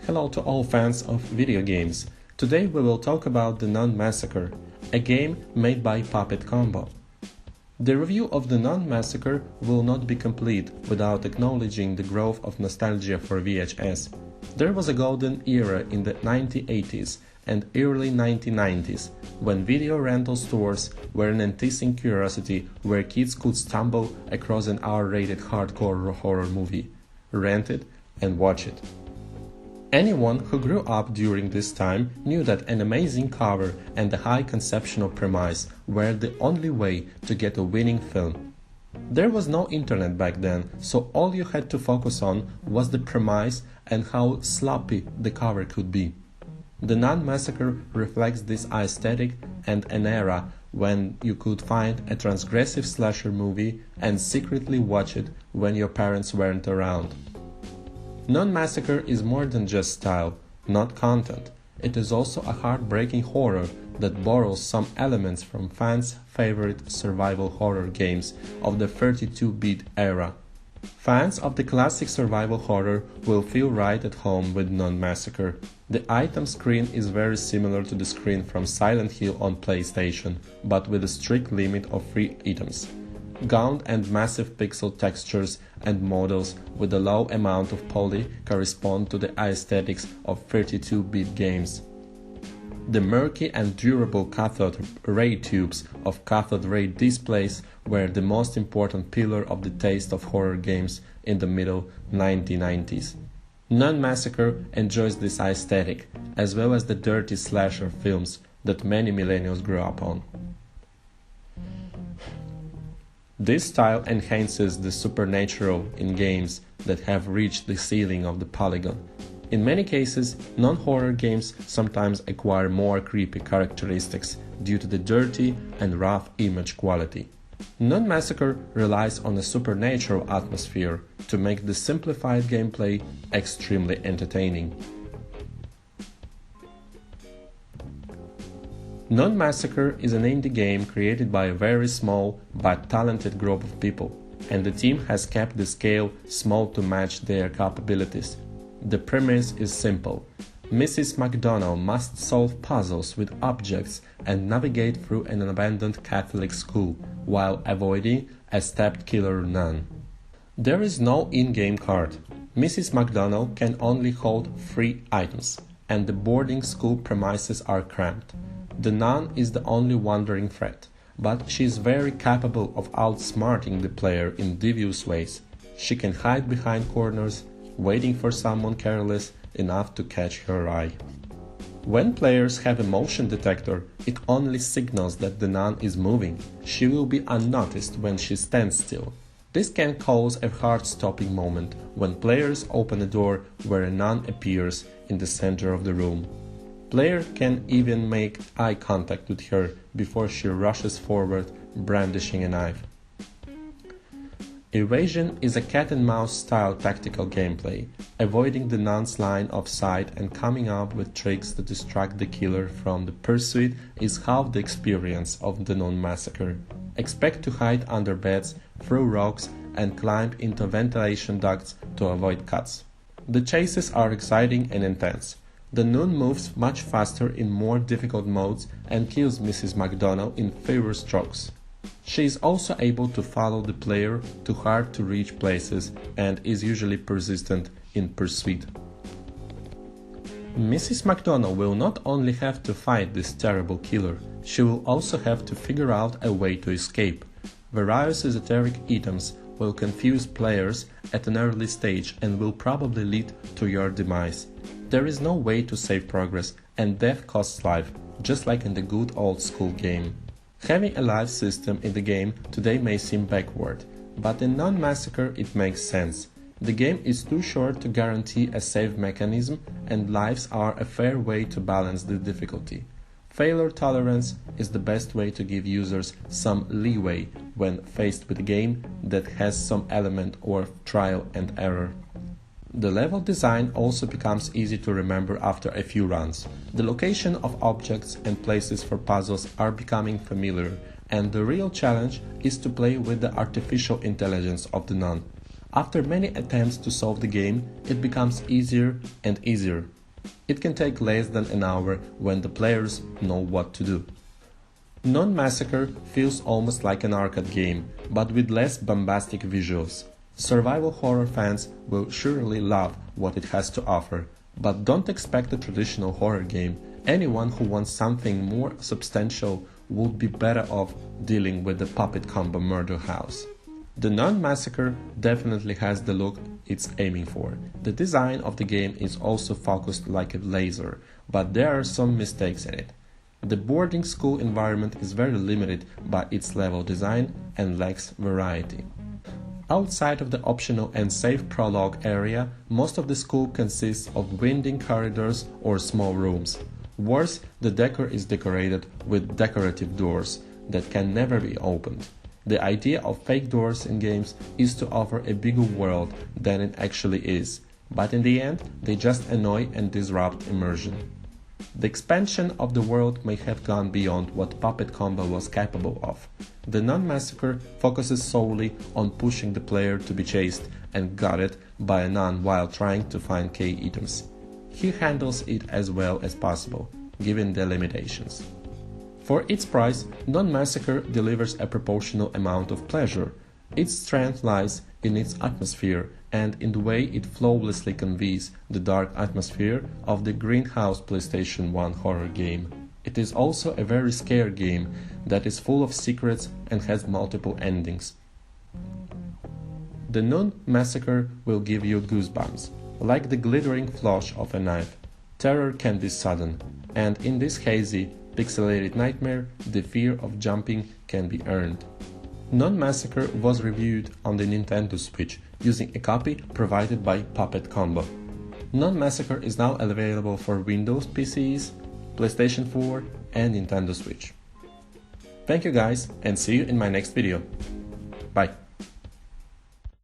Hello to all fans of video games. Today we will talk about the Nun Massacre, a game made by Puppet Combo. The review of the Nun Massacre will not be complete without acknowledging the growth of nostalgia for VHS. There was a golden era in the 1980s and early 1990s when video rental stores were an enticing curiosity where kids could stumble across an R-rated hardcore horror movie, rent it and watch it. Anyone who grew up during this time knew that an amazing cover and a high conceptual premise were the only way to get a winning film. There was no internet back then, so all you had to focus on was the premise and how sloppy the cover could be. The Nun Massacre reflects this aesthetic and an era when you could find a transgressive slasher movie and secretly watch it when your parents weren't around. Nun Massacre is more than just style, not content. It is also a heartbreaking horror that borrows some elements from fans' favorite survival horror games of the 32-bit era. Fans of the classic survival horror will feel right at home with Nun Massacre. The item screen is very similar to the screen from Silent Hill on PlayStation, but with a strict limit of 3 items. Gaunt and massive pixel textures and models with a low amount of poly correspond to the aesthetics of 32-bit games. The murky and durable cathode ray tubes of cathode ray displays were the most important pillar of the taste of horror games in the middle 1990s. Nun Massacre enjoys this aesthetic, as well as the dirty slasher films that many millennials grew up on. This style enhances the supernatural in games that have reached the ceiling of the polygon. In many cases, non-horror games sometimes acquire more creepy characteristics due to the dirty and rough image quality. Nun Massacre relies on a supernatural atmosphere to make the simplified gameplay extremely entertaining. Nun Massacre is an indie game created by a very small but talented group of people, and the team has kept the scale small to match their capabilities. The premise is simple. Mrs. McDonald must solve puzzles with objects and navigate through an abandoned Catholic school while avoiding a stabbed killer nun. There is no in-game card. Mrs. McDonald can only hold 3 items, and the boarding school premises are cramped. The nun is the only wandering threat, but she is very capable of outsmarting the player in devious ways. She can hide behind corners, waiting for someone careless enough to catch her eye. When players have a motion detector, it only signals that the nun is moving. She will be unnoticed when she stands still. This can cause a heart-stopping moment when players open a door where a nun appears in the center of the room. Player can even make eye contact with her before she rushes forward, brandishing a knife. Evasion is a cat-and-mouse style tactical gameplay, avoiding the nun's line of sight and coming up with tricks to distract the killer from the pursuit is half the experience of the Nun Massacre. Expect to hide under beds, through rocks, and climb into ventilation ducts to avoid cuts. The chases are exciting and intense. The nun moves much faster in more difficult modes and kills Mrs. McDonald in fewer strokes. She is also able to follow the player to hard-to-reach places and is usually persistent in pursuit. Mrs. McDonald will not only have to fight this terrible killer, she will also have to figure out a way to escape. Various esoteric items will confuse players at an early stage and will probably lead to your demise. There is no way to save progress, and death costs life, just like in the good old school game. Having a life system in the game today may seem backward, but in Nun Massacre it makes sense. The game is too short to guarantee a save mechanism, and lives are a fair way to balance the difficulty. Failure tolerance is the best way to give users some leeway when faced with a game that has some element of trial and error. The level design also becomes easy to remember after a few runs. The location of objects and places for puzzles are becoming familiar, and the real challenge is to play with the artificial intelligence of the nun. After many attempts to solve the game, it becomes easier and easier. It can take less than an hour when the players know what to do. Nun Massacre feels almost like an arcade game, but with less bombastic visuals. Survival horror fans will surely love what it has to offer, but don't expect a traditional horror game. Anyone who wants something more substantial would be better off dealing with the puppet combo murder house. The Nun Massacre definitely has the look it's aiming for. The design of the game is also focused like a laser, but there are some mistakes in it. The boarding school environment is very limited by its level design and lacks variety. Outside of the optional and safe prologue area, most of the school consists of winding corridors or small rooms. Worse, the decor is decorated with decorative doors that can never be opened. The idea of fake doors in games is to offer a bigger world than it actually is, but in the end, they just annoy and disrupt immersion. The expansion of the world may have gone beyond what Puppet Combo was capable of. The Nun Massacre focuses solely on pushing the player to be chased and gutted by a nun while trying to find key items. He handles it as well as possible, given the limitations. For its price, Nun Massacre delivers a proportional amount of pleasure. Its strength lies in its atmosphere and in the way it flawlessly conveys the dark atmosphere of the Greenhouse PlayStation 1 horror game. It is also a very scary game that is full of secrets and has multiple endings. The Nun Massacre will give you goosebumps, like the glittering flash of a knife. Terror can be sudden, and in this hazy, pixelated nightmare, the fear of jumping can be earned. Nun Massacre was reviewed on the Nintendo Switch using a copy provided by Puppet Combo. Nun Massacre is now available for Windows PCs, PlayStation 4 and Nintendo Switch. Thank you guys and see you in my next video. Bye.